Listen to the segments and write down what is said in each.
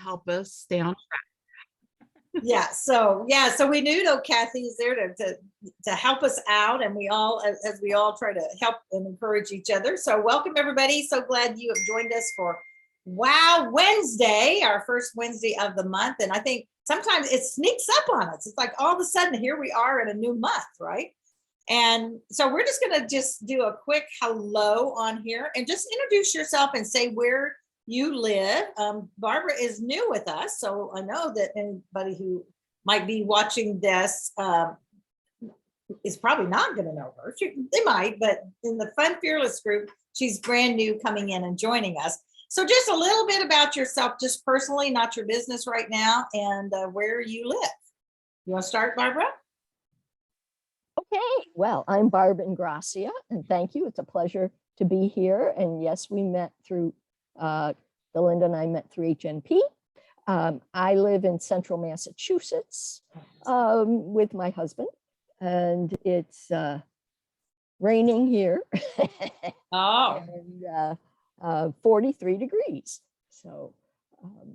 help us stay on So we knew though Kathy's there to help us out, and we all as we all try to help and encourage each other. So welcome everybody. So glad you have joined us for Wow Wednesday, our first Wednesday of the month. And I think sometimes it sneaks up on us. It's like all of a sudden here we are in a new month, right? And so we're just going to just do a quick hello on here and just introduce yourself and say where you live. Barbara is new with us, so I know that anybody who might be watching this is probably not going to know her. They might, but in the Fun Fearless group, she's brand new coming in and joining us. So just a little bit about yourself, just personally, not your business right now, and where you live. You want to start, Barbara? Okay, well, I'm Barb Ingracia, and thank you. It's a pleasure to be here. And yes, we met through, Belinda and I met through HNP. I live in central Massachusetts with my husband, and it's raining here. Oh. And 43 degrees. So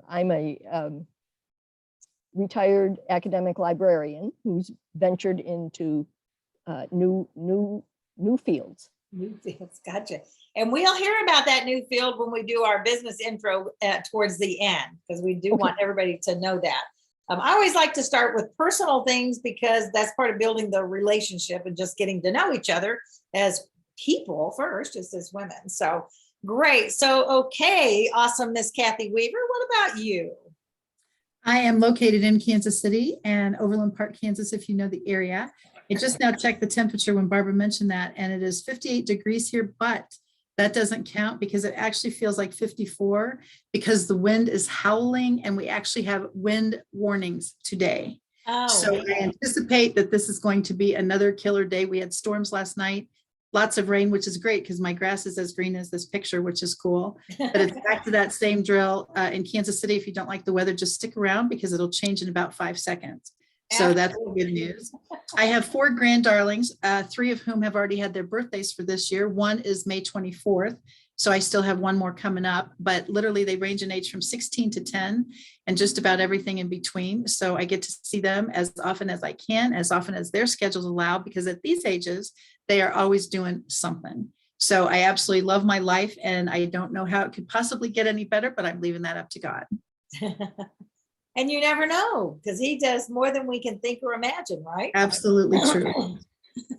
I'm a retired academic librarian who's ventured into new fields. New fields, gotcha. And we'll hear about that new field when we do our business intro towards the end, because we do want everybody to know that. I always like to start with personal things because that's part of building the relationship and just getting to know each other as people first, just as women. So great. So, okay, awesome, Miss Kathy Weaver. What about you? I am located in Kansas City and Overland Park, Kansas, if you know the area. I just now checked the temperature when Barbara mentioned that, and it is 58 degrees here, but that doesn't count because it actually feels like 54 because the wind is howling and we actually have wind warnings today. Oh, so I anticipate that this is going to be another killer day. We had storms last night, lots of rain, which is great because my grass is as green as this picture, which is cool. But it's back to that same drill in Kansas City. If you don't like the weather, just stick around because it'll change in about 5 seconds. So that's good news. I have 4 grand darlings, 3 of whom have already had their birthdays for this year. One is May 24th. So I still have one more coming up, but literally they range in age from 16 to 10 and just about everything in between. So I get to see them as often as I can, as often as their schedules allow, because at these ages, they are always doing something. So I absolutely love my life and I don't know how it could possibly get any better, but I'm leaving that up to God. And you never know, because he does more than we can think or imagine, right? Absolutely true.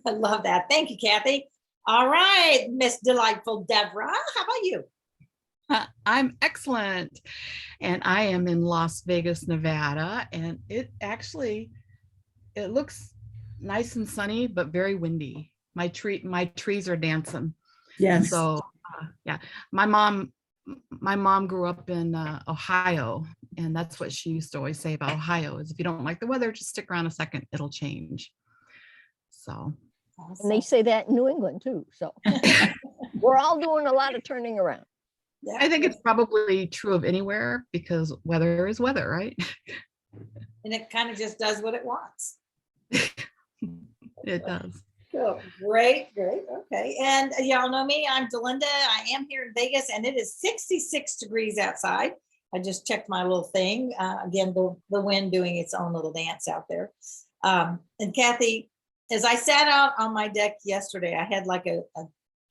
I love that. Thank you, Kathy. All right, Miss Delightful Devra, how about you? I'm excellent. And I am in Las Vegas, Nevada. And it looks nice and sunny, but very windy. My trees are dancing. Yes. So yeah, my mom grew up in Ohio, and that's what she used to always say about Ohio is if you don't like the weather, just stick around a second, it'll change. So. And they say that in New England too. So we're all doing a lot of turning around. Yeah. I think it's probably true of anywhere because weather is weather, right? And it kind of just does what it wants. It does. Cool. Great. Okay. And y'all know me, I'm Delinda. I am here in Vegas and it is 66 degrees outside. I just checked my little thing. Again, the wind doing its own little dance out there. And Kathy, as I sat out on my deck yesterday, I had like a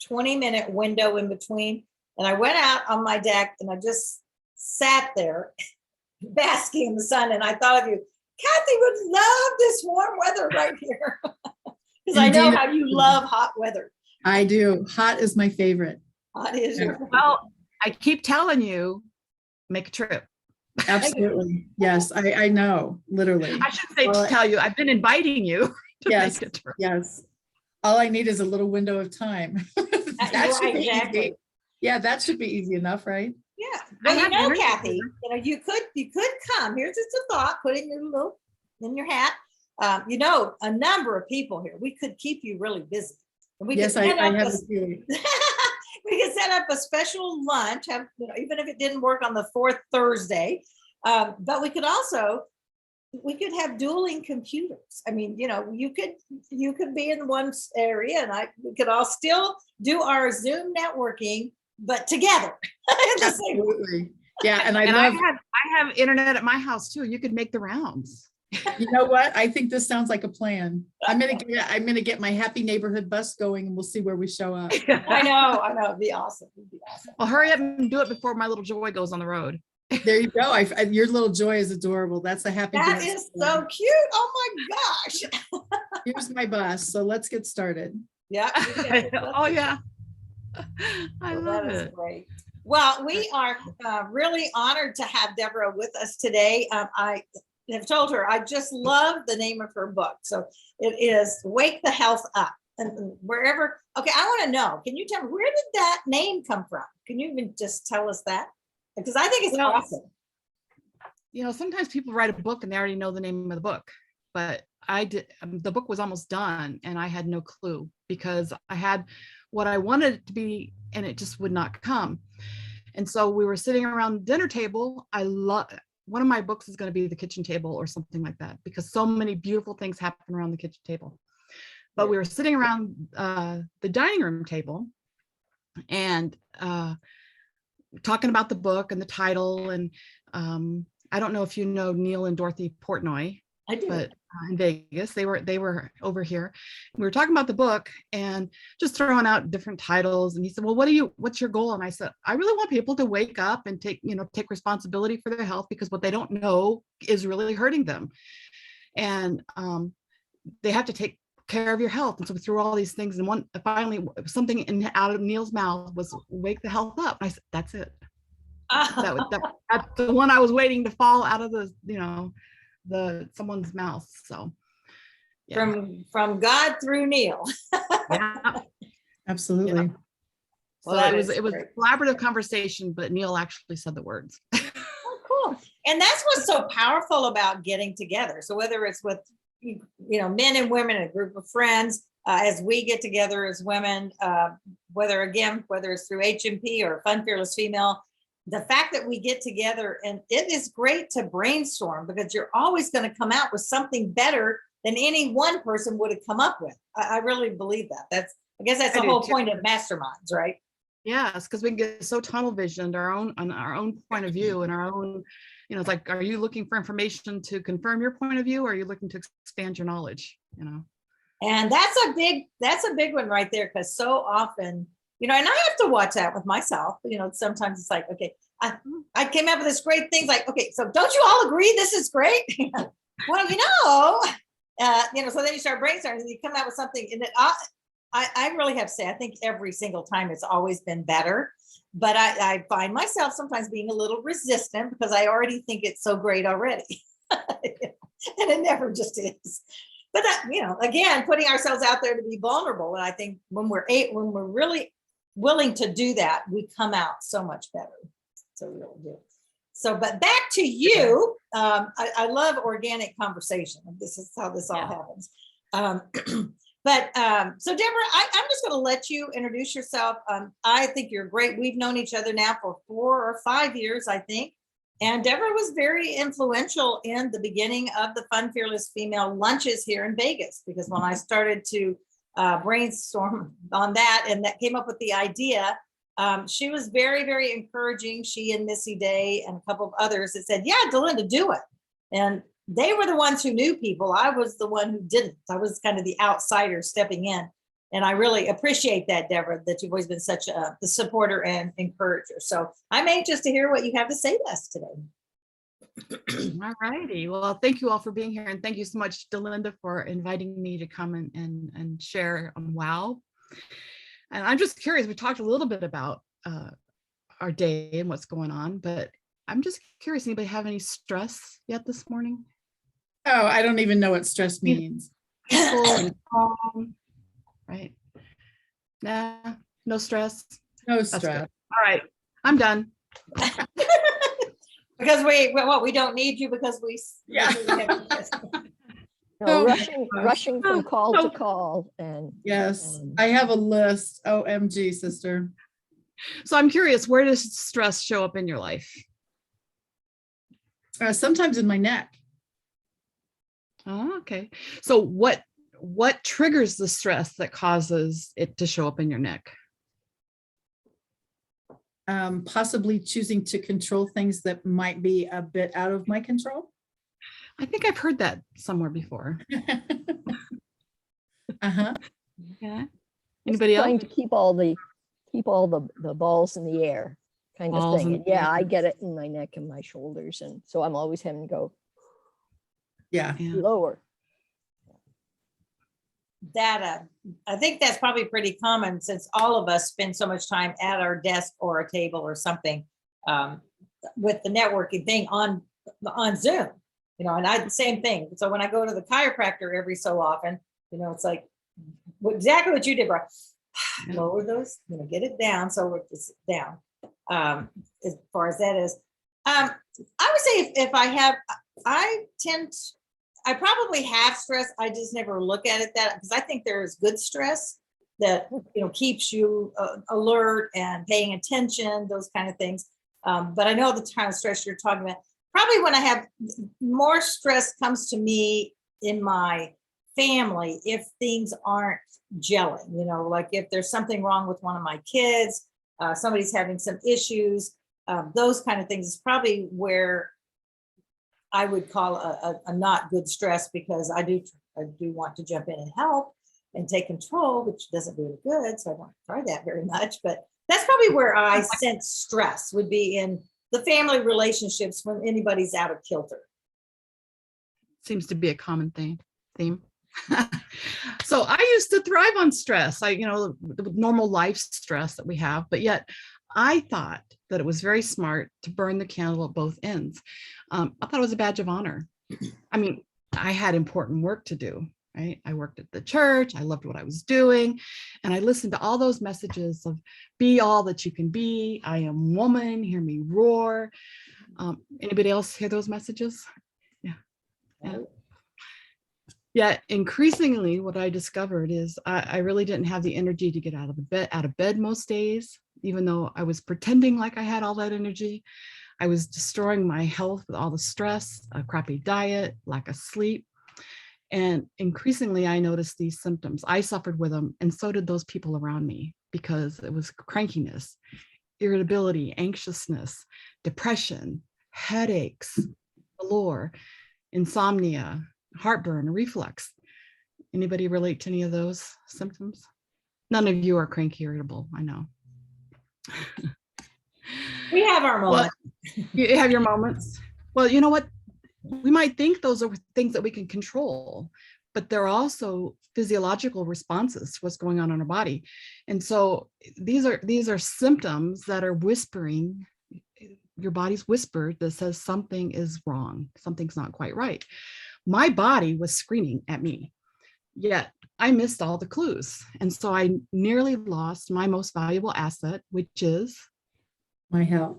20-minute window in between. And I went out on my deck and I just sat there basking in the sun. And I thought of you, Kathy would love this warm weather right here. Because I know how you love hot weather. I do. Hot is my favorite. Hot is your favorite. Well, I keep telling you, make a trip. Absolutely. Yes, I know, literally. I should say to tell you, I've been inviting you to yes, make a trip. Yes. All I need is a little window of time. That should be easy. Yeah, that should be easy enough, right? Yeah. Well, you know, Kathy, you could come. Here's just a thought, put it in your hat. You know, a number of people here. We could keep you really busy. And we yes, I have a feeling. We could set up a special lunch, even if it didn't work on the 4th Thursday. But we could have dueling computers. I mean, you know, you could be in one area and we could all still do our Zoom networking, but together. Absolutely. Yeah. And I have internet at my house too. You could make the rounds. You know what? I think this sounds like a plan. I'm gonna get my happy neighborhood bus going and we'll see where we show up. I know. It'd be awesome. It'd be awesome. Well, hurry up and do it before my little Joy goes on the road. There you go. Your little Joy is adorable. That's a happy. That dance is plan. so cute. Oh my gosh. Here's my bus. So let's get started. Yeah. Oh yeah. I Well, love that is it. great. Well, we are really honored to have Devra with us today. I have told her I just love the name of her book. So it is Wake the Health Up. And wherever, okay, I want to know, can you tell me, where did that name come from? Can you even just tell us that? Because I think it's Well, awesome. Sometimes people write a book and they already know the name of the book, but I did, the book was almost done and I had no clue because I had what I wanted it to be and it just would not come. And so we were sitting around the dinner table. One of my books is going to be The Kitchen Table or something like that, because so many beautiful things happen around the kitchen table. But we were sitting around the dining room table and talking about the book and the title. And I don't know if you know Neil and Dorothy Portnoy, I do. but in Vegas, they were over here. We were talking about the book and just throwing out different titles. And he said, well, what's your goal? And I said, I really want people to wake up and take responsibility for their health, because what they don't know is really hurting them. And they have to take care of your health. And so we threw all these things, and finally something out of Neil's mouth was wake the health up. And I said, that's it. That's the one I was waiting to fall out of someone's mouth. So yeah. From God through Neil. Yeah. Absolutely. Yeah. Well, So it was great. a collaborative conversation, but Neil actually said the words. Oh, cool. And that's what's so powerful about getting together. So whether it's with men and women, a group of friends, as we get together as women, whether it's through HMP or Fun Fearless Female, the fact that we get together, and it is great to brainstorm, because you're always going to come out with something better than any one person would have come up with. I really believe that. I guess that's the whole point of masterminds, right? Yes, because we can get so tunnel visioned on our own point of view and our own, it's like, are you looking for information to confirm your point of view, or are you looking to expand your knowledge? And that's a big one right there, because so often, and I have to watch that with myself. Sometimes it's like, okay, I came up with this great thing, like, okay, so don't you all agree this is great? Well, so then you start brainstorming and you come out with something, and I really have to say, I think every single time it's always been better, but I find myself sometimes being a little resistant because I already think it's so great already. And it never just is. But again, putting ourselves out there to be vulnerable. And I think when we're really willing to do that, we come out so much better. So we really do. So, but back to you. I love organic conversation. This is how this all happens. So Devra, I'm just going to let you introduce yourself. I think you're great. We've known each other now for 4 or 5 years, I think. And Devra was very influential in the beginning of the Fun Fearless Female lunches here in Vegas, because when I started to brainstorm on that, and that came up with the idea, she was very, very encouraging. She and Missy Day and a couple of others that said, yeah, Delinda, do it. And they were the ones who knew people. I was the one who didn't. I was kind of the outsider stepping in. And I really appreciate that, Devra, that you've always been such a supporter and encourager. So I'm anxious to hear what you have to say to us today. All righty. Well, thank you all for being here. And thank you so much, Delinda, for inviting me to come and share on WOW. And I'm just curious, we talked a little bit about our day and what's going on, but I'm just curious, anybody have any stress yet this morning? Oh, I don't even know what stress means. Peaceful and calm, right? Nah, no stress. No That's stress. good. All right, I'm done. Because we don't need you because we. Yeah. No, Oh, rushing from call to call. And Yes, I have a list. OMG, sister. So I'm curious, where does stress show up in your life? Sometimes in my neck. Oh, okay. So what triggers the stress that causes it to show up in your neck? possibly choosing to control things that might be a bit out of my control. I think I've heard that somewhere before. Uh-huh. Yeah. Anybody else? Trying to keep all the balls in the air kind of Balls thing. in And the yeah, I air. get it in my neck and my shoulders. And so I'm always having to go Yeah. Yeah. lower. That I think that's probably pretty common since all of us spend so much time at our desk or a table or something with the networking thing on Zoom, and I same thing. So when I go to the chiropractor every so often, it's like exactly what you did, bro. Yeah. Lower those, get it down. So we're just down. As far as that is, I would say if I probably have stress. I just never look at it that because I think there is good stress that keeps you alert and paying attention, those kind of things. But I know the kind of stress you're talking about. Probably when I have more stress comes to me in my family if things aren't gelling. Like if there's something wrong with one of my kids, somebody's having some issues, those kind of things is probably where I would call a not good stress because I do want to jump in and help and take control, which doesn't do it good. So I don't try that very much, but that's probably where I sense stress would be in the family relationships when anybody's out of kilter. Seems to be a common theme. So I used to thrive on stress. The normal life stress that we have, but yet I thought that it was very smart to burn the candle at both ends. I thought it was a badge of honor. I mean, I had important work to do, right? I worked at the church. I loved what I was doing. And I listened to all those messages of be all that you can be. I am woman, hear me roar. Anybody else hear those messages? Yeah. Yeah, increasingly what I discovered is I really didn't have the energy to get out of bed most days, even though I was pretending like I had all that energy. I was destroying my health with all the stress, a crappy diet, lack of sleep. And increasingly I noticed these symptoms. I suffered with them, and so did those people around me because it was crankiness, irritability, anxiousness, depression, headaches, galore, insomnia, heartburn, reflux. Anybody relate to any of those symptoms? None of you are cranky irritable, I know. We have our moments. Well, you have your moments. Well, you know what? We might think those are things that we can control, but they're also physiological responses to what's going on in our body. And so these are symptoms that are whispering, your body's whispered that says something is wrong, something's not quite right. My body was screaming at me, yet I missed all the clues. And so I nearly lost my most valuable asset, which is My health.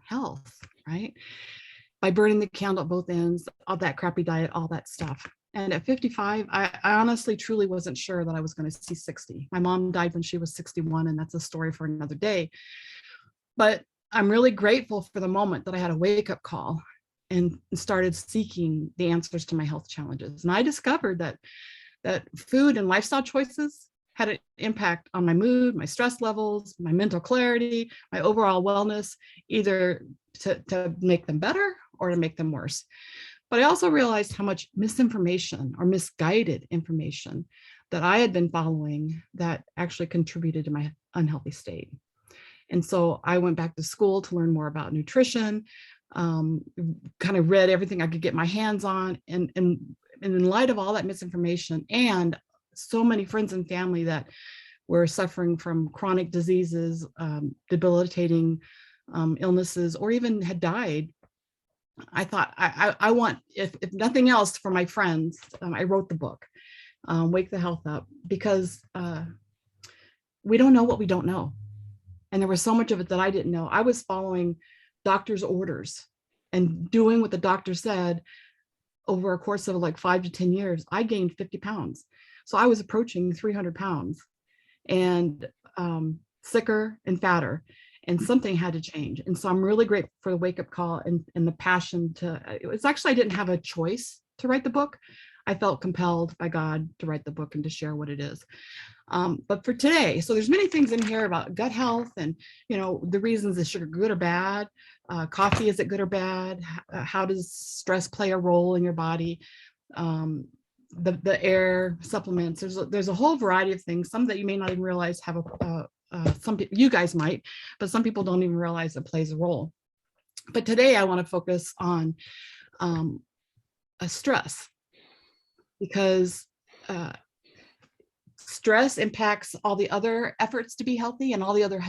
health, right? By burning the candle at both ends, all that crappy diet, all that stuff. And at 55, I honestly, truly wasn't sure that I was going to see 60. My mom died when she was 61, and that's a story for another day. But I'm really grateful for the moment that I had a wake-up call and started seeking the answers to my health challenges. And I discovered that food and lifestyle choices had an impact on my mood, my stress levels, my mental clarity, my overall wellness, either to make them better or to make them worse. But I also realized how much misinformation or misguided information that I had been following that actually contributed to my unhealthy state. And so I went back to school to learn more about nutrition, kind of read everything I could get my hands on. And in light of all that misinformation and so many friends and family that were suffering from chronic diseases, debilitating illnesses, or even had died, I thought I want, if nothing else, for my friends, I wrote the book, Wake the Health Up, because we don't know what we don't know. And there was so much of it that I didn't know. I was following doctor's orders and doing what the doctor said. Over a course of like 5 to 10 years, I gained 50 pounds. So I was approaching 300 pounds and sicker and fatter, and something had to change. And so I'm really grateful for the wake up call and the passion to, it's actually, I didn't have a choice to write the book. I felt compelled by God to write the book and to share what it is. But for today, so there's many things in here about gut health and, the reasons is sugar good or bad? Coffee, is it good or bad? How does stress play a role in your body? The air supplements, there's a whole variety of things, some that you may not even realize have some people, you guys might, but some people don't even realize it plays a role. But today I want to focus on stress, because stress impacts all the other efforts to be healthy, and all the other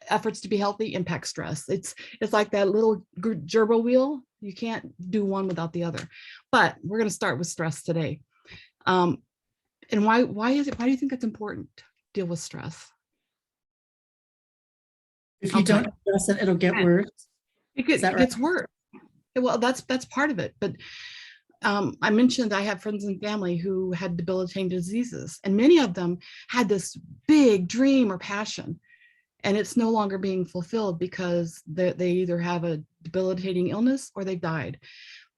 efforts to be healthy impact stress. It's like that little gerbil wheel. You can't do one without the other. But we're going to start with stress today. And why do you think it's important to deal with stress? If you don't address it, it'll get worse. It gets worse. Well, that's part of it. But I mentioned I have friends and family who had debilitating diseases, and many of them had this big dream or passion, and it's no longer being fulfilled because they either have a debilitating illness or they died.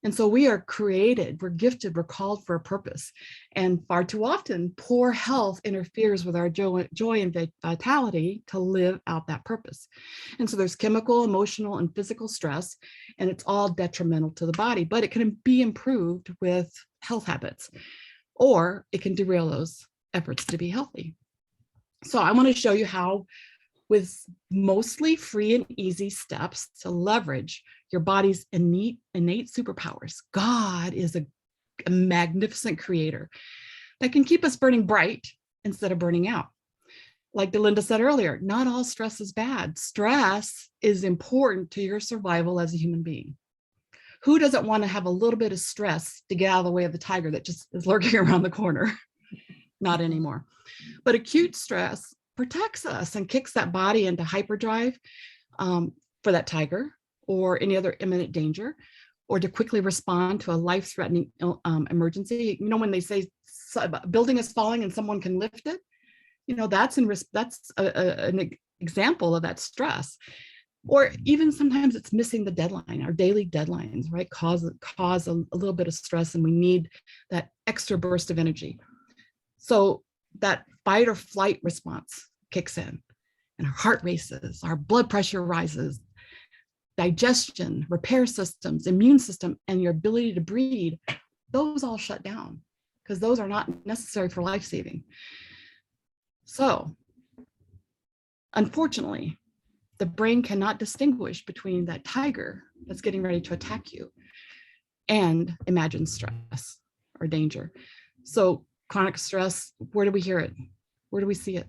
And so we are created, we're gifted, we're called for a purpose. And far too often, poor health interferes with our joy and vitality to live out that purpose. And so there's chemical, emotional, and physical stress, and it's all detrimental to the body, but it can be improved with health habits, or it can derail those efforts to be healthy. So I want to show you how, with mostly free and easy steps, to leverage your body's innate superpowers. God is a magnificent creator that can keep us burning bright instead of burning out. Like Delinda said earlier, not all stress is bad. Stress is important to your survival as a human being. Who doesn't want to have a little bit of stress to get out of the way of the tiger that just is lurking around the corner? Not anymore. But acute stress protects us and kicks that body into hyperdrive for that tiger or any other imminent danger, or to quickly respond to a life-threatening emergency. When they say a building is falling and someone can lift it, that's an example of that stress. Or even sometimes it's missing the deadline. Our daily deadlines, right, cause a little bit of stress, and we need that extra burst of energy. So that fight or flight response kicks in, and our heart races, our blood pressure rises, digestion, repair systems, immune system, and your ability to breathe, those all shut down because those are not necessary for life-saving. So, unfortunately, the brain cannot distinguish between that tiger that's getting ready to attack you and imagined stress or danger. So, chronic stress, where do we hear it? Where do we see it?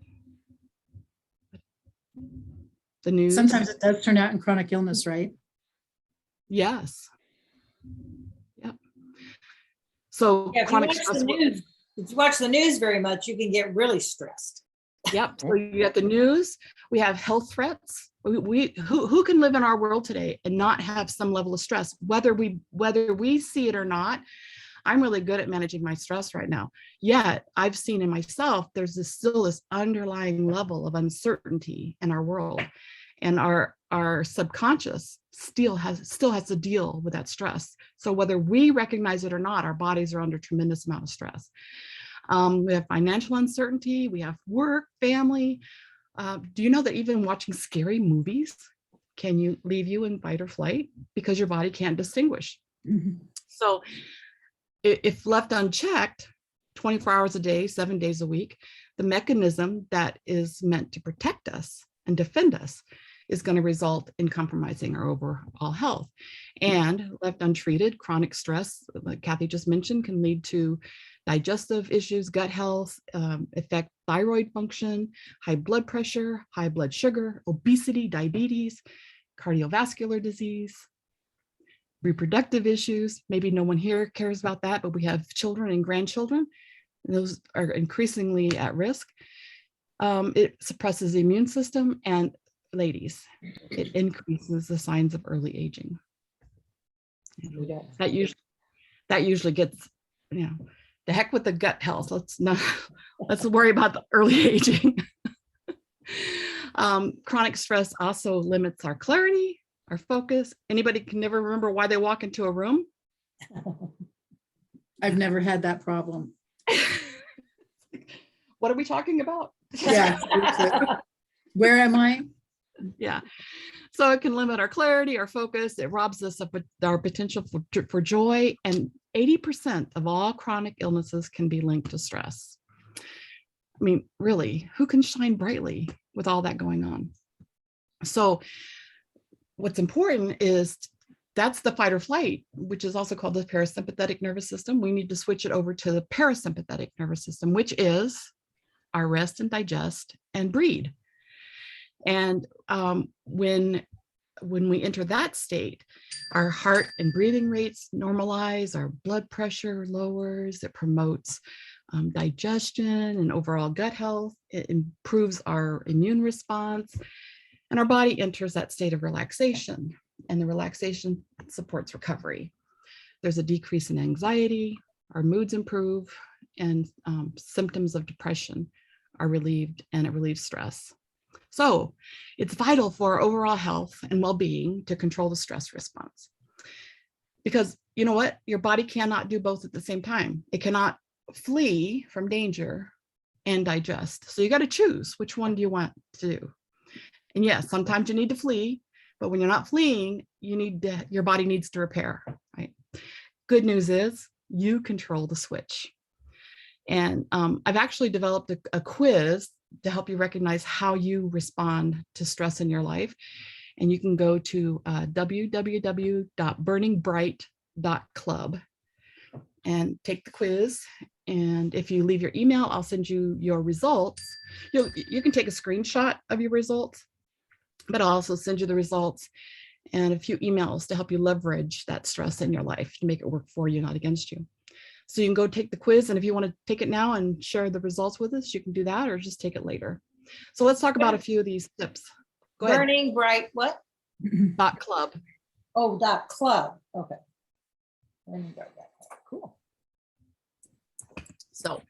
The news. Sometimes it does turn out in chronic illness, right? Yes. Yep. So Yeah, chronic stress. If you watch the news very much, you can get really stressed. Yep. So you got the news. We have health threats. Who can live in our world today and not have some level of stress, whether we see it or not. I'm really good at managing my stress right now. Yet I've seen in myself, there's still this underlying level of uncertainty in our world. And our subconscious still has to deal with that stress. So whether we recognize it or not, our bodies are under tremendous amount of stress. We have financial uncertainty, we have work, family. Do you know that even watching scary movies can leave you in fight or flight because your body can't distinguish? Mm-hmm. So if left unchecked 24 hours a day, 7 days a week, the mechanism that is meant to protect us and defend us is going to result in compromising our overall health. And left untreated, chronic stress, like Kathy just mentioned, can lead to digestive issues, gut health, affect thyroid function, high blood pressure, high blood sugar, obesity, diabetes, cardiovascular disease, reproductive issues. Maybe no one here cares about that, but we have children and grandchildren. And those are increasingly at risk. It suppresses the immune system, and ladies, it increases the signs of early aging. That usually gets, the heck with the gut health. Let's worry about the early aging. Chronic stress also limits our clarity, our focus. Anybody can never remember why they walk into a room? I've never had that problem. What are we talking about? Yeah. Where am I? Yeah. So it can limit our clarity, our focus. It robs us of our potential for joy. And 80% of all chronic illnesses can be linked to stress. I mean, really, who can shine brightly with all that going on? So what's important is that's the fight or flight, which is also called the parasympathetic nervous system. We need to switch it over to the parasympathetic nervous system, which is our rest and digest and breed. And when we enter that state, our heart and breathing rates normalize, our blood pressure lowers, it promotes digestion and overall gut health, it improves our immune response, and our body enters that state of relaxation, and the relaxation supports recovery. There's a decrease in anxiety, our moods improve, and symptoms of depression are relieved, and it relieves stress. So it's vital for our overall health and well-being to control the stress response. Because you know what? Your body cannot do both at the same time. It cannot flee from danger and digest. So you got to choose, which one do you want to do? And yes, sometimes you need to flee, but when you're not fleeing, your body needs to repair, right? Good news is you control the switch. And I've actually developed a quiz to help you recognize how you respond to stress in your life. And you can go to www.burningbright.club and take the quiz. And if you leave your email, I'll send you your results. You can take a screenshot of your results, but I'll also send you the results and a few emails to help you leverage that stress in your life to make it work for you, not against you. So you can go take the quiz, and if you want to take it now and share the results with us, you can do that, or just take it later. So let's talk about a few of these tips. Go ahead. Burning Bright, what? .club. Oh, .club. Okay. Burning Bright. Cool. So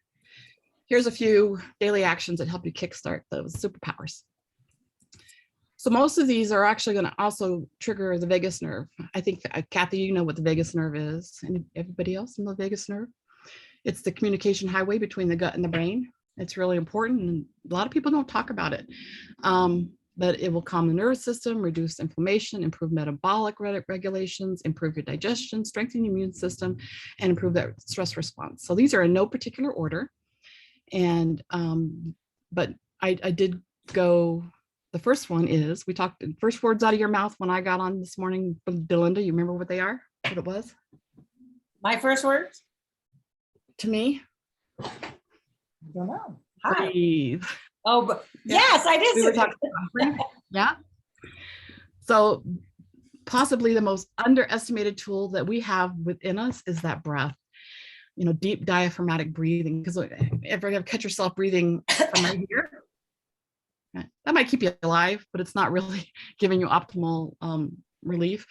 here's a few daily actions that help you kickstart those superpowers. So most of these are actually going to also trigger the vagus nerve. I think, Kathy, you know what the vagus nerve is. And everybody else know the vagus nerve? It's the communication highway between the gut and the brain. It's really important, and a lot of people don't talk about it. But it will calm the nervous system, reduce inflammation, improve metabolic regulations, improve your digestion, strengthen your immune system, and improve that stress response. So these are in no particular order. And but I did go. The first one is, we talked, first words out of your mouth when I got on this morning, Delinda, you remember what they are? What it was? My first words? To me? I don't know. Hi. Breathe. Oh, but yes, I did. We were talking about breathe. Yeah. So possibly the most underestimated tool that we have within us is that breath. You know, deep diaphragmatic breathing. Because if you catch yourself breathing from right here, that might keep you alive, but it's not really giving you optimal relief.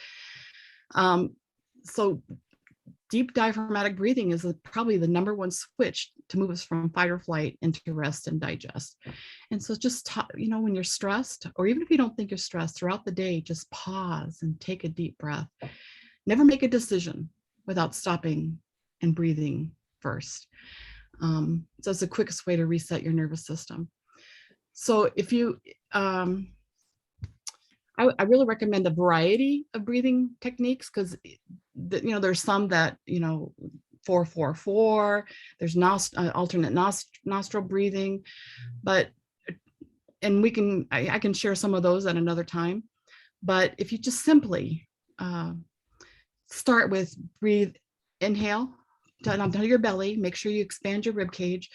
So deep diaphragmatic breathing is probably the number one switch to move us from fight or flight into rest and digest. And so just, when you're stressed, or even if you don't think you're stressed, throughout the day, just pause and take a deep breath. Never make a decision without stopping and breathing first. So it's the quickest way to reset your nervous system. So if you, I really recommend a variety of breathing techniques, because there's some that 4-4-4. There's alternate nostril breathing, and I can share some of those at another time. But if you just simply start with inhale down to your belly, make sure you expand your rib cage,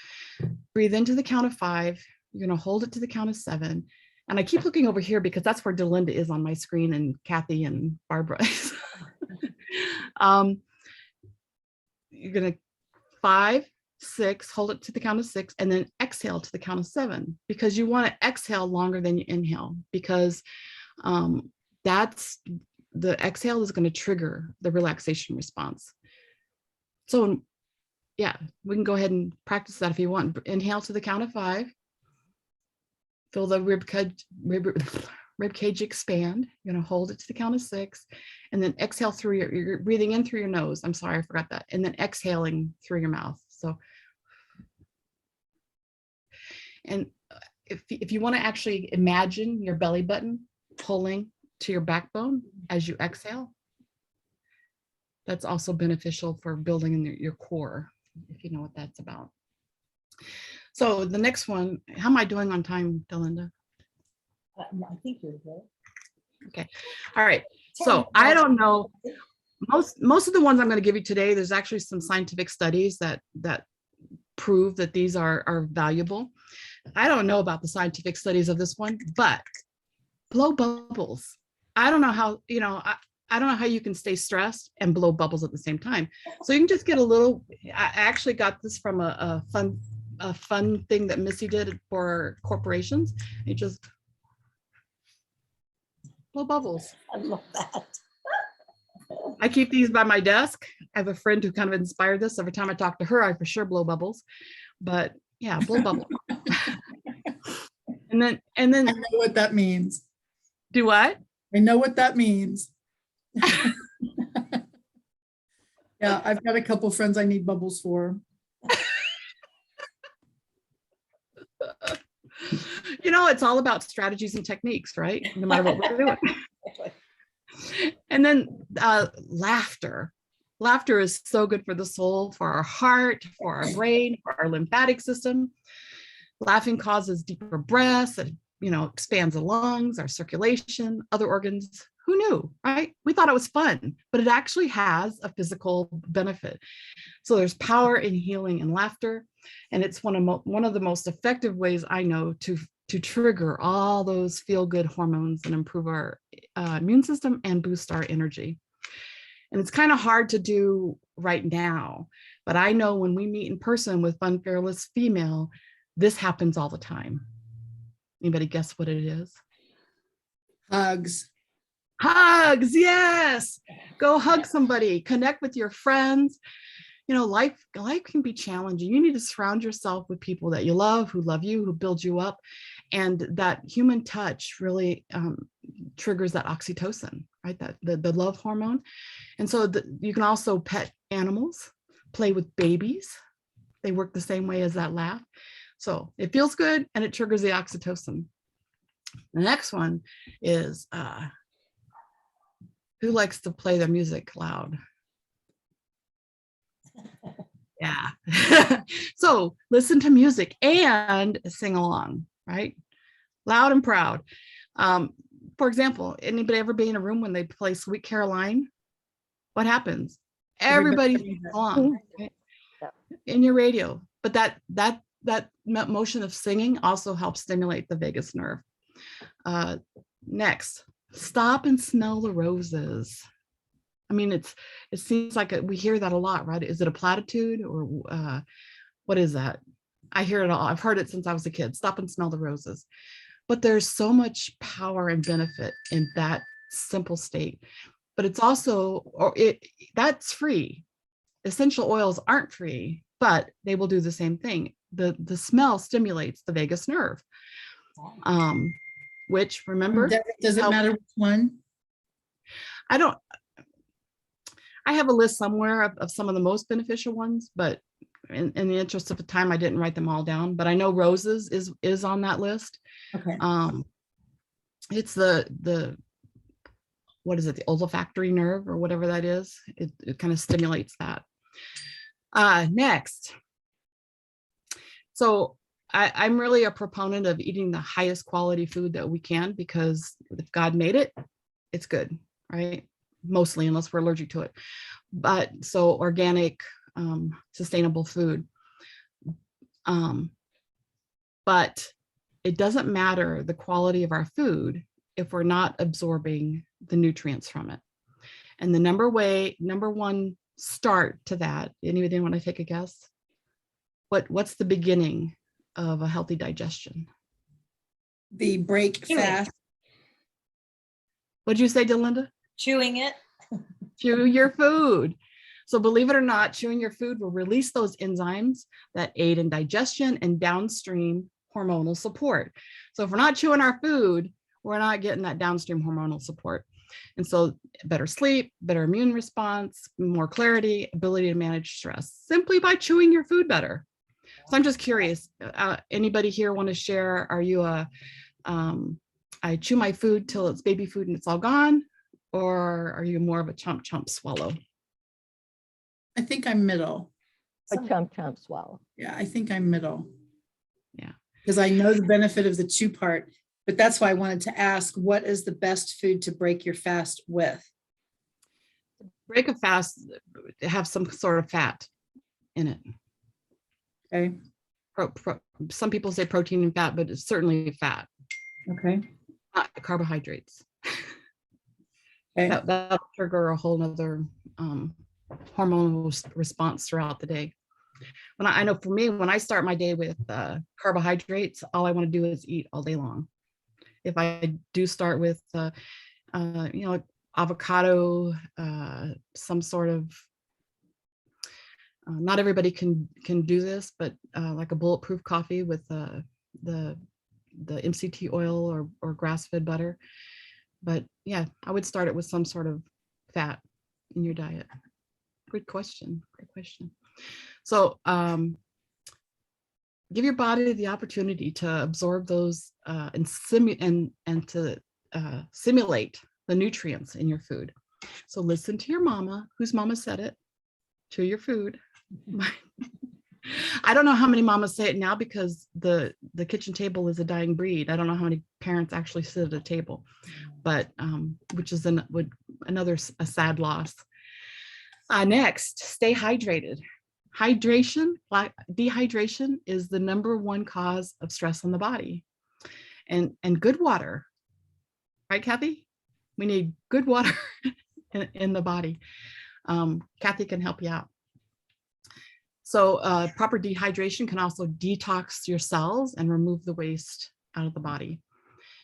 breathe into the count of 5. You're going to hold it to the count of 7. And I keep looking over here because that's where Delinda is on my screen, and Kathy and Barbara. You're going to 5, 6, hold it to the count of 6, and then exhale to the count of 7, because you want to exhale longer than you inhale, because that's the exhale is going to trigger the relaxation response. So yeah, we can go ahead and practice that if you want. Inhale to the count of 5. Fill the rib cage expand. You're going to hold it to the count of 6, and then exhale through you're breathing in through your nose. I'm sorry, I forgot that. And then exhaling through your mouth. So, and if you want to actually imagine your belly button pulling to your backbone as you exhale, that's also beneficial for building in your core, if you know what that's about. So the next one, how am I doing on time, Delinda? I think you're good. Okay. All right. So I don't know. Most of the ones I'm going to give you today, there's actually some scientific studies that prove that these are valuable. I don't know about the scientific studies of this one, but blow bubbles. I don't know how, I don't know how you can stay stressed and blow bubbles at the same time. So you can just get a little, I actually got this from a fun thing that Missy did for corporations. You just blow bubbles. I love that. I keep these by my desk. I have a friend who kind of inspired this. Every time I talk to her, I for sure blow bubbles. But yeah, blow bubble. and then I know what that means. Do what? I know what that means. Yeah, I've got a couple friends I need bubbles for. It's all about strategies and techniques, right? No matter what we're doing. And then laughter. Laughter is so good for the soul, for our heart, for our brain, for our lymphatic system. Laughing causes deeper breaths. It, expands the lungs, our circulation, other organs. Who knew, right? We thought it was fun, but it actually has a physical benefit. So there's power in healing and laughter, and it's one of the most effective ways I know to trigger all those feel-good hormones and improve our immune system and boost our energy. And it's kind of hard to do right now, but I know when we meet in person with Fun Fearless Female, this happens all the time. Anybody guess what it is? Hugs. Hugs, yes. Go hug somebody, connect with your friends. Life can be challenging. You need to surround yourself with people that you love, who love you, who build you up. And that human touch really triggers that oxytocin, right? That the love hormone. And so you can also pet animals, play with babies. They work the same way as that laugh. So it feels good and it triggers the oxytocin. The next one is who likes to play their music loud? Yeah. So listen to music and sing along, right? Loud and proud. For example, anybody ever be in a room when they play Sweet Caroline? What happens? Everybody sings along, right? In your radio. But that motion of singing also helps stimulate the vagus nerve. Next, stop and smell the roses. I mean, it seems like we hear that a lot, right? Is it a platitude or what is that? I hear it all. I've heard it since I was a kid. Stop and smell the roses. But there's so much power and benefit in that simple state. But it's also, that's free. Essential oils aren't free, but they will do the same thing. The smell stimulates the vagus nerve, which, remember, Does it matter which one? I have a list somewhere of some of the most beneficial ones, but in the interest of the time, I didn't write them all down. But I know roses is on that list. Okay. It's the what is it? The olfactory nerve or whatever that is. It kind of stimulates that. Next. So I'm really a proponent of eating the highest quality food that we can, because if God made it, it's good, right? Mostly, unless we're allergic to it. But so organic, sustainable food. But it doesn't matter the quality of our food if we're not absorbing the nutrients from it. And the number one start to that, anybody want to take a guess? What's the beginning of a healthy digestion? The break fast. What'd you say, Delinda? Chewing it. Chew your food. So believe it or not, chewing your food will release those enzymes that aid in digestion and downstream hormonal support. So if we're not chewing our food, we're not getting that downstream hormonal support. And so better sleep, better immune response, more clarity, ability to manage stress simply by chewing your food better. So I'm just curious, anybody here want to share? Are you I chew my food till it's baby food and it's all gone? Or are you more of a chomp swallow? I think I'm middle. A chomp swallow. Yeah, I think I'm middle. Yeah. Because I know the benefit of the chew part, but that's why I wanted to ask, what is the best food to break your fast with? Break a fast, have some sort of fat in it. Okay. Some people say protein and fat, but it's certainly fat, Okay. not carbohydrates. Okay. That'll trigger a whole nother hormonal response throughout the day. I know for me, when I start my day with carbohydrates, all I want to do is eat all day long. If I do start with, avocado, some sort of, not everybody can do this, but like a bulletproof coffee with the MCT oil or grass-fed butter. But yeah, I would start it with some sort of fat in your diet. Good question. Great question. So give your body the opportunity to absorb those and to simulate the nutrients in your food. So listen to your mama, whose mama said it, chew your food. I don't know how many mamas say it now because the kitchen table is a dying breed. I don't know how many parents actually sit at a table, but which is another sad loss. Next, stay hydrated. Dehydration is the #1 cause of stress on the body, and good water, right, Kathy? We need good water in the body. Kathy can help you out. So proper dehydration can also detox your cells and remove the waste out of the body.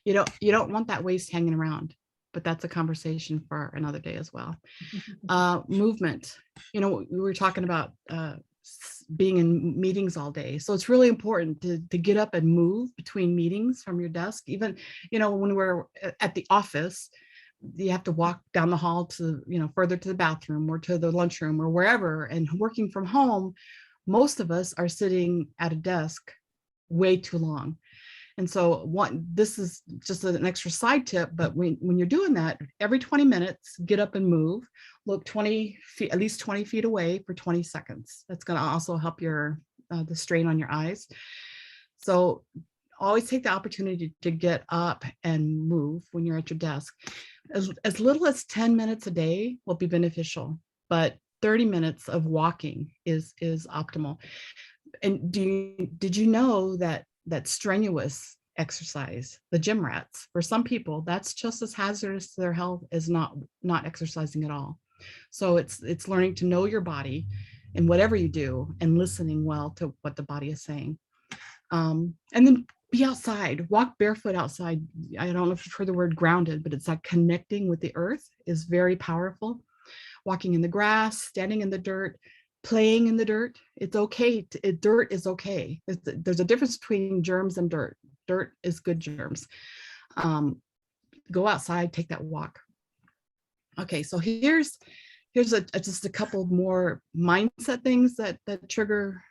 You don't want that waste hanging around, but that's a conversation for another day as well. Movement. We were talking about being in meetings all day. So it's really important to get up and move between meetings from your desk. Even, when we're at the office, you have to walk down the hall to, further to the bathroom or to the lunchroom or wherever. And working from home, most of us are sitting at a desk way too long. And so this is just an extra side tip, but when you're doing that, every 20 minutes, get up and move, look 20 feet, at least 20 feet away for 20 seconds. That's going to also help the strain on your eyes. So always take the opportunity to get up and move when you're at your desk. As little as 10 minutes a day will be beneficial, but 30 minutes of walking is optimal. And did you know that strenuous exercise, the gym rats, for some people, that's just as hazardous to their health as not exercising at all. So it's learning to know your body in whatever you do and listening well to what the body is saying. And then be outside, walk barefoot outside. I don't know if you've heard the word grounded, but it's like connecting with the earth is very powerful. Walking in the grass, standing in the dirt, playing in the dirt. It's okay. Dirt is okay. There's a difference between germs and dirt. Dirt is good germs. Go outside, take that walk. Okay, so here's just a couple more mindset things that trigger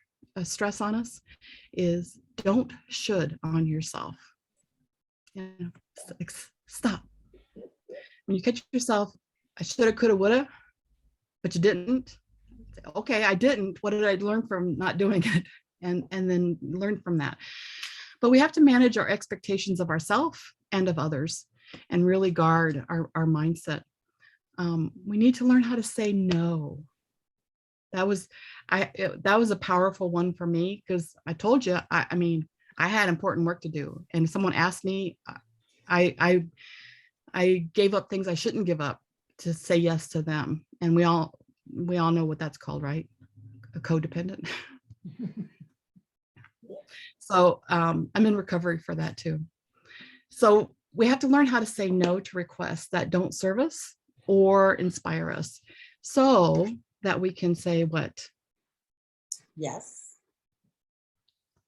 stress on us. Is don't should on yourself. Stop. When you catch yourself, I shoulda, coulda, woulda, but you didn't. Okay, I didn't. What did I learn from not doing it? And then learn from that. But we have to manage our expectations of ourselves and of others and really guard our mindset. We need to learn how to say no. That was a powerful one for me because I told you, I had important work to do. And if someone asked me, I gave up things I shouldn't give up to say yes to them. And we all know what that's called, right? A codependent. So I'm in recovery for that too. So we have to learn how to say no to requests that don't serve us or inspire us so that we can say what? Yes.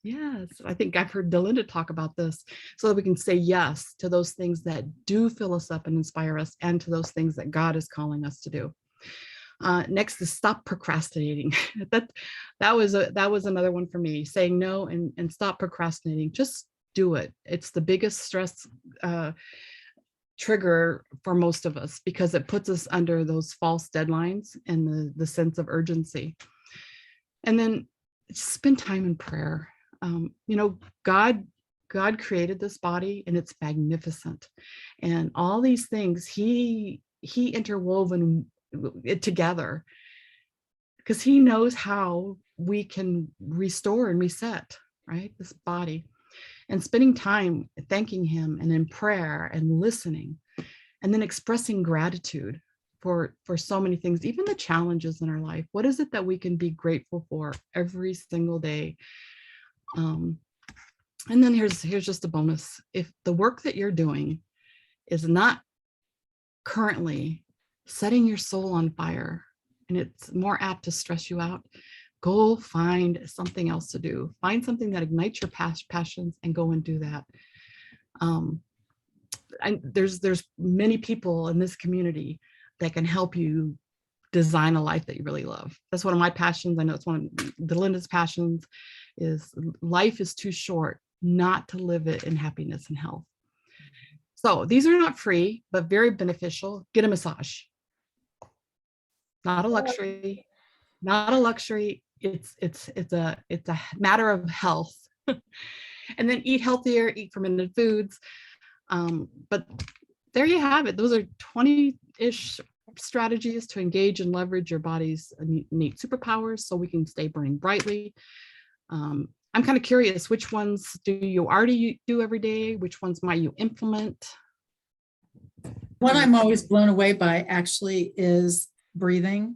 Yes, I think I've heard Delinda talk about this so that we can say yes to those things that do fill us up and inspire us, and to those things that God is calling us to do. Next is stop procrastinating. that was another one for me. Saying no and stop procrastinating. Just do it. It's the biggest stress trigger for most of us because it puts us under those false deadlines and the sense of urgency. And then spend time in prayer. God created this body and it's magnificent, and all these things he interwoven it together because he knows how we can restore and reset, right, this body. And spending time thanking him and in prayer and listening, and then expressing gratitude for so many things, even the challenges in our life. What is it that we can be grateful for every single day? And then here's just a bonus. If the work that you're doing is not currently setting your soul on fire and it's more apt to stress you out, go find something else to do. Find something that ignites your passions and go and do that. There's many people in this community that can help you design a life that you really love. That's one of my passions. I know it's one of Delinda's passions. Is life is too short not to live it in happiness and health. So these are not free, but very beneficial. Get a massage. Not a luxury. Not a luxury. It's a matter of health. And then eat healthier, eat fermented foods. But there you have it. Those are 20-ish strategies to engage and leverage your body's innate superpowers so we can stay burning brightly. I'm kind of curious, which ones do you already do every day? Which ones might you implement? One I'm always blown away by actually is breathing,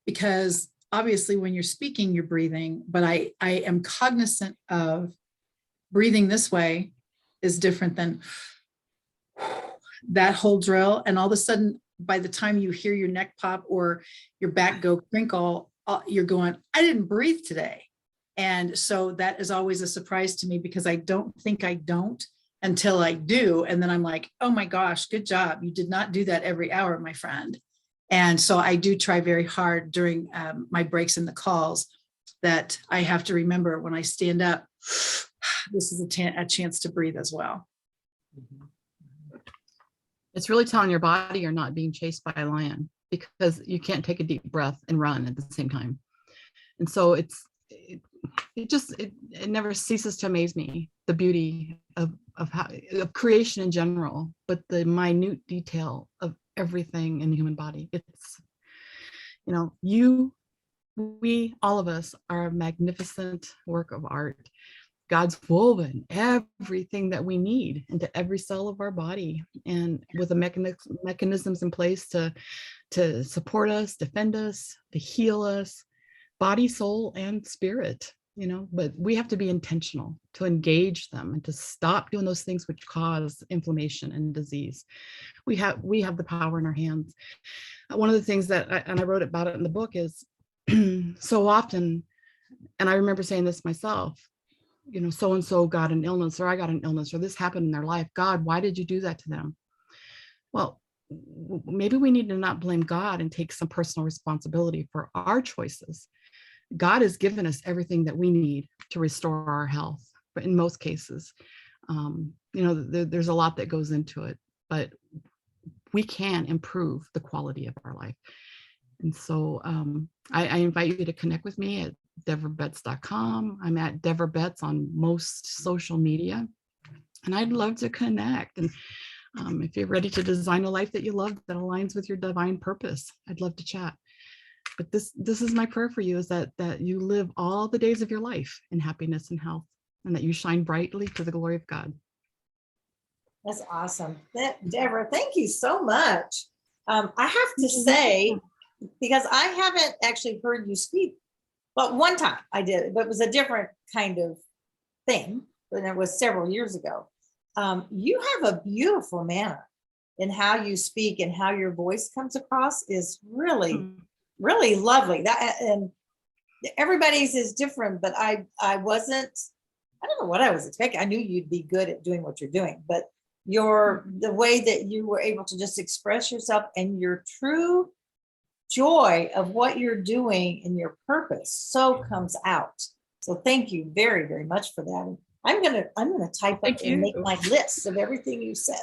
because obviously when you're speaking, you're breathing, but I am cognizant of breathing this way is different than that whole drill. And all of a sudden, by the time you hear your neck pop or your back go crinkle, you're going, I didn't breathe today. And so that is always a surprise to me because I don't think I don't until I do. And then I'm like, oh my gosh, good job. You did not do that every hour, my friend. And so I do try very hard during my breaks in the calls that I have to remember when I stand up, this is a chance to breathe as well. It's really telling your body you're not being chased by a lion, because you can't take a deep breath and run at the same time. And so it never ceases to amaze me, the beauty of creation in general, but the minute detail of everything in the human body. It's, we, all of us are a magnificent work of art. God's woven everything that we need into every cell of our body, and with the mechanisms in place to support us, defend us, to heal us, body, soul, and spirit. But we have to be intentional to engage them and to stop doing those things which cause inflammation and disease. We have the power in our hands. One of the things that I wrote about it in the book is so often, and I remember saying this myself, so-and-so got an illness, or I got an illness, or this happened in their life. God, why did you do that to them? Well, maybe we need to not blame God and take some personal responsibility for our choices. God has given us everything that we need to restore our health, but in most cases, there's a lot that goes into it, but we can improve the quality of our life. And so I invite you to connect with me at devrabetts.com. I'm at Devra Betts on most social media, and I'd love to connect. And if you're ready to design a life that you love, that aligns with your divine purpose, I'd love to chat. But this is my prayer for you, is that you live all the days of your life in happiness and health, and that you shine brightly to the glory of God. That's awesome. Devra, thank you so much. I have to say, because I haven't actually heard you speak, but one time I did, but it was a different kind of thing, and it was several years ago. You have a beautiful manner in how you speak, and how your voice comes across is really, really lovely. That, and everybody's is different, but I wasn't I don't know what I was expecting. I knew you'd be good at doing what you're doing, but the way that you were able to just express yourself and your true joy of what you're doing and your purpose so comes out. So thank you very, very much for that. And I'm gonna type up Thank and make you. my list of everything you said.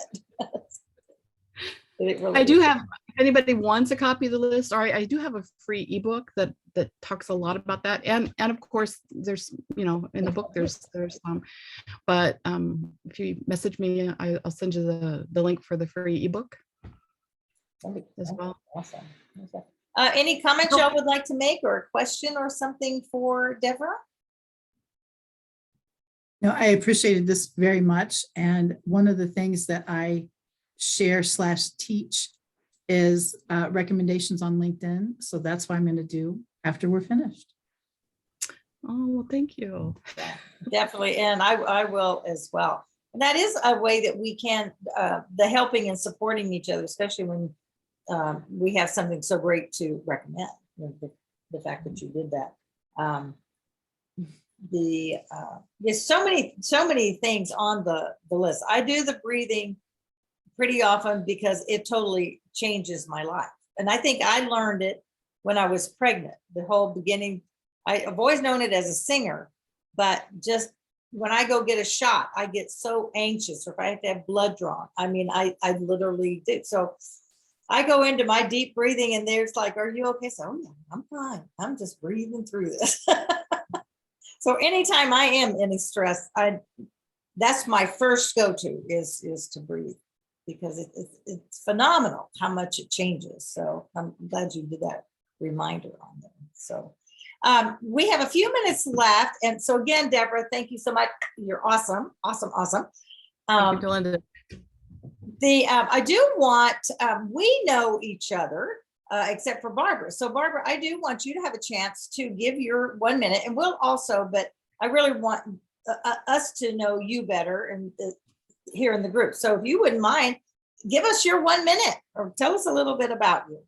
It really I do is. have, if anybody wants a copy of the list, or I do have a free ebook that talks a lot about that. And of course, there's, you know, in the book, there's but if you message me, I'll send you the link for the free ebook as well. Awesome. Okay. Any comments y'all would like to make, or a question or something for Devra? No, I appreciated this very much. And one of the things that I share/teach is recommendations on LinkedIn. So that's what I'm going to do after we're finished. Oh, well, thank you. Definitely, and I will as well. And that is a way that we can, the helping and supporting each other, especially when we have something so great to recommend. The fact that you did that. There's so many things on the list. I do the breathing pretty often because it totally changes my life. And I think I learned it when I was pregnant. The whole beginning, I've always known it as a singer, but just when I go get a shot, I get so anxious, or if I have to have blood drawn, I mean, I literally do. So I go into my deep breathing and there's like, are you okay? So, oh yeah, I'm fine. I'm just breathing through this. So anytime I am in stress, that's my first go-to is to breathe, because it's phenomenal how much it changes. So I'm glad you did that reminder on there. So we have a few minutes left. And so again, Devra, thank you so much. You're awesome. Awesome. Awesome. Thank you, Belinda. I do want, we know each other, except for Barbara. So Barbara, I do want you to have a chance to give your 1 minute, and we'll also, but I really want us to know you better and here in the group. So if you wouldn't mind, give us your 1 minute or tell us a little bit about you.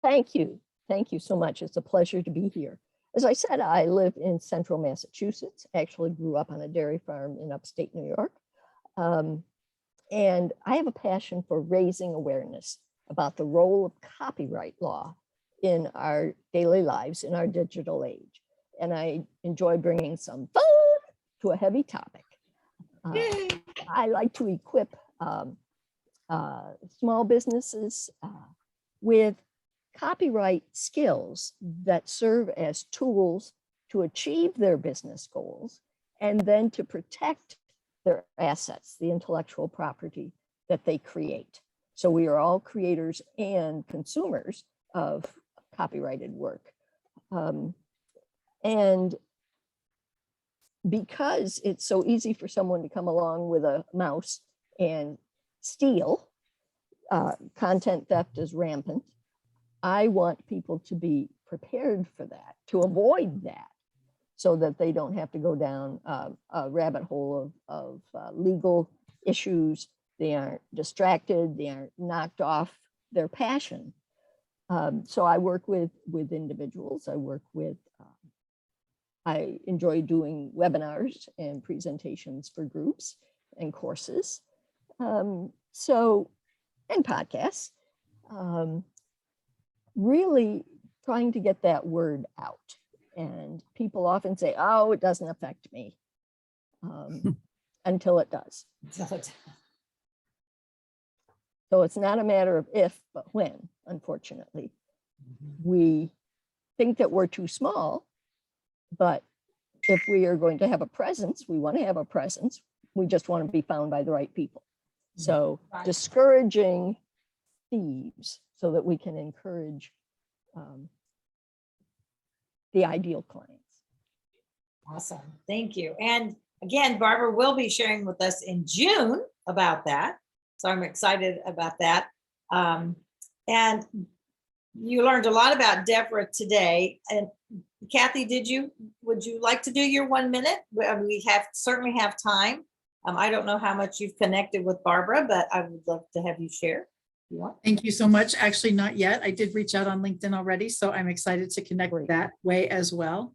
Thank you. Thank you so much. It's a pleasure to be here. As I said, I live in central Massachusetts, actually grew up on a dairy farm in upstate New York. And I have a passion for raising awareness about the role of copyright law in our daily lives, in our digital age. And I enjoy bringing some fun to a heavy topic. I like to equip small businesses with copyright skills that serve as tools to achieve their business goals, and then to protect their assets, the intellectual property that they create. So we are all creators and consumers of copyrighted work. And because it's so easy for someone to come along with a mouse and steal, content theft is rampant. I want people to be prepared for that, to avoid that, so that they don't have to go down a rabbit hole of legal issues. They aren't distracted, they aren't knocked off their passion. So I work with individuals, I enjoy doing webinars and presentations for groups and courses. And podcasts. Really trying to get that word out. And people often say, oh, it doesn't affect me, until it does. So it's not a matter of if, but when, unfortunately. We think that we're too small, but if we are going to have a presence, we want to have a presence. We just want to be found by the right people. So discouraging thieves so that we can encourage the ideal clients. Awesome. Thank you. And again, Barbara will be sharing with us in June about that. So I'm excited about that. And you learned a lot about Devra today. And Kathy, would you like to do your 1 minute? We certainly have time. I don't know how much you've connected with Barbara, but I would love to have you share. You want? Thank you so much. Actually, not yet. I did reach out on LinkedIn already, so I'm excited to connect that way as well.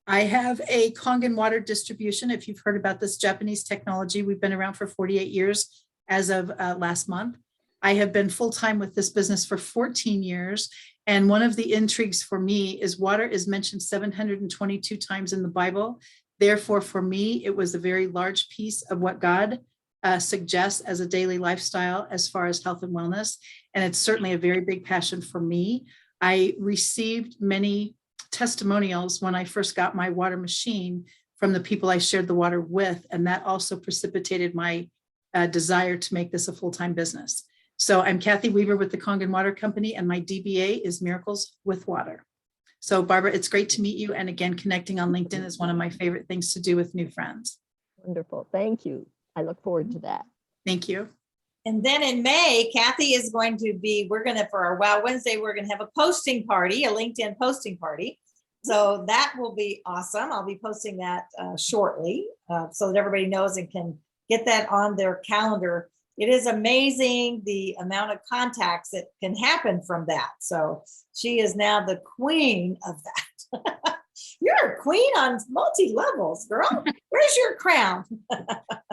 I have a Kangen water distribution. If you've heard about this Japanese technology, we've been around for 48 years as of last month. I have been full-time with this business for 14 years. And one of the intrigues for me is water is mentioned 722 times in the Bible. Therefore, for me, it was a very large piece of what God suggests as a daily lifestyle as far as health and wellness. And it's certainly a very big passion for me. I received many testimonials when I first got my water machine from the people I shared the water with. And that also precipitated my desire to make this a full-time business. So I'm Kathy Weaver with the Kangen Water Company, and my DBA is Miracles with Water. So Barbara, it's great to meet you. And again, connecting on LinkedIn is one of my favorite things to do with new friends. Wonderful. Thank you. I look forward to that. Thank you. And then in May, Kathy is going to be, for our Wow Wednesday, we're going to have a posting party, a LinkedIn posting party. So that will be awesome. I'll be posting that shortly so that everybody knows and can get that on their calendar. It is amazing the amount of contacts that can happen from that. So she is now the queen of that. You're a queen on multi-levels, girl. Where's your crown?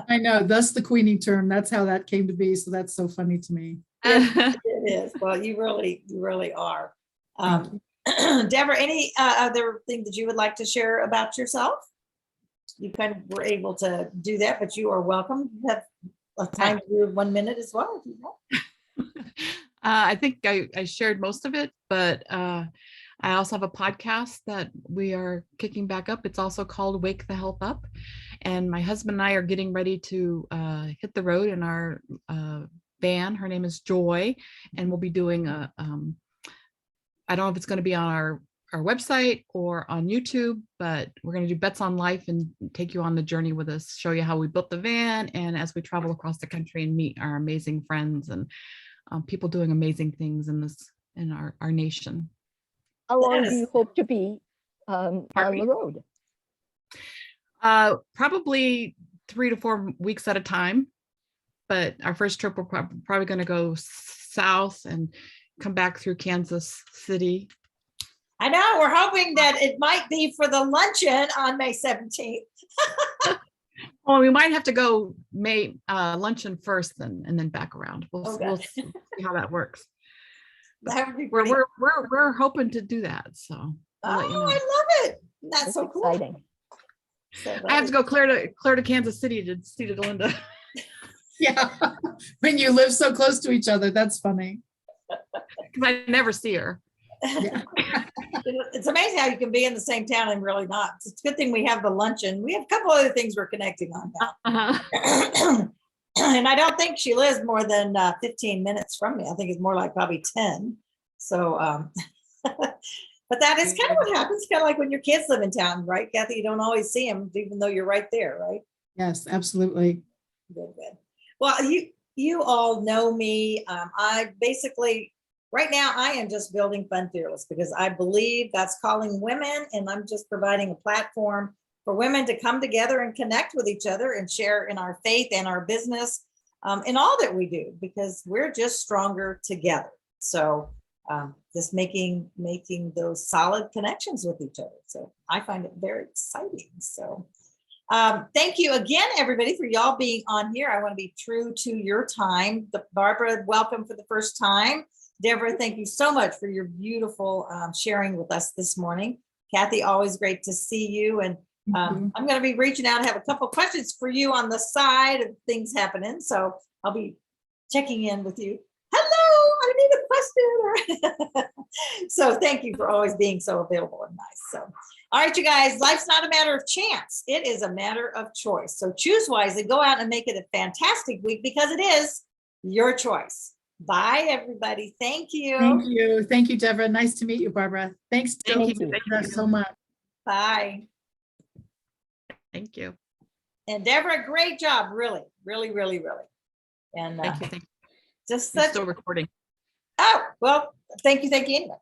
I know, that's the queenie term. That's how that came to be. So that's so funny to me. It is. Well, you really are. Devra, any other thing that you would like to share about yourself? You kind of were able to do that, but you are welcome. You have a time to do 1 minute as well if you want. I think I shared most of it, but I also have a podcast that we are kicking back up. It's also called Wake the Health Up. And my husband and I are getting ready to hit the road in our van. Her name is Joy. And we'll be doing I don't know if it's going to be on our website or on YouTube, but we're going to do Bets on Life and take you on the journey with us, show you how we built the van. And as we travel across the country and meet our amazing friends and people doing amazing things in our nation. How long do Yes. you hope to be on the road? Probably 3 to 4 weeks at a time. But our first trip, we're probably going to go south and come back through Kansas City. I know, we're hoping that it might be for the luncheon on May 17th. Well, we might have to go luncheon first and then back around. We'll see how that works. That would be We're hoping to do that. So I'll let you know. I love it. That's so cool. Exciting. So I have to go clear to Kansas City to see to Linda. Yeah, when you live so close to each other, that's funny. Because I never see her. Yeah. It's amazing how you can be in the same town and really not. It's a good thing we have the luncheon. We have a couple other things we're connecting on now. And I don't think she lives more than 15 minutes from me. I think it's more like probably 10. So, but that is kind of what happens. Kind of like when your kids live in town, right, Kathy? You don't always see them, even though you're right there, right? Yes, absolutely. Good. Well, you all know me. I basically, right now, I am just building Fun Fearless because I believe that's calling women, and I'm just providing a platform for women to come together and connect with each other and share in our faith and our business in all that we do, because we're just stronger together. So just making those solid connections with each other. So I find it very exciting. So thank you again, everybody, for y'all being on here. I want to be true to your time. Barbara, welcome for the first time. Devra, thank you so much for your beautiful sharing with us this morning. Kathy, always great to see you. And I'm going to be reaching out. I have a couple of questions for you on the side of things happening. So I'll be checking in with you. Hello, I need a question. So thank you for always being so available and nice. So, all right, you guys, life's not a matter of chance. It is a matter of choice. So choose wisely, go out and make it a fantastic week because it is your choice. Bye, everybody. Thank you. Thank you. Thank you, Devra. Nice to meet you, Barbara. Thanks Thank you. so much. Bye. Thank you. And Devra, great job. Really. And Thank you. just I'm such. still recording. Oh, well, thank you anyway.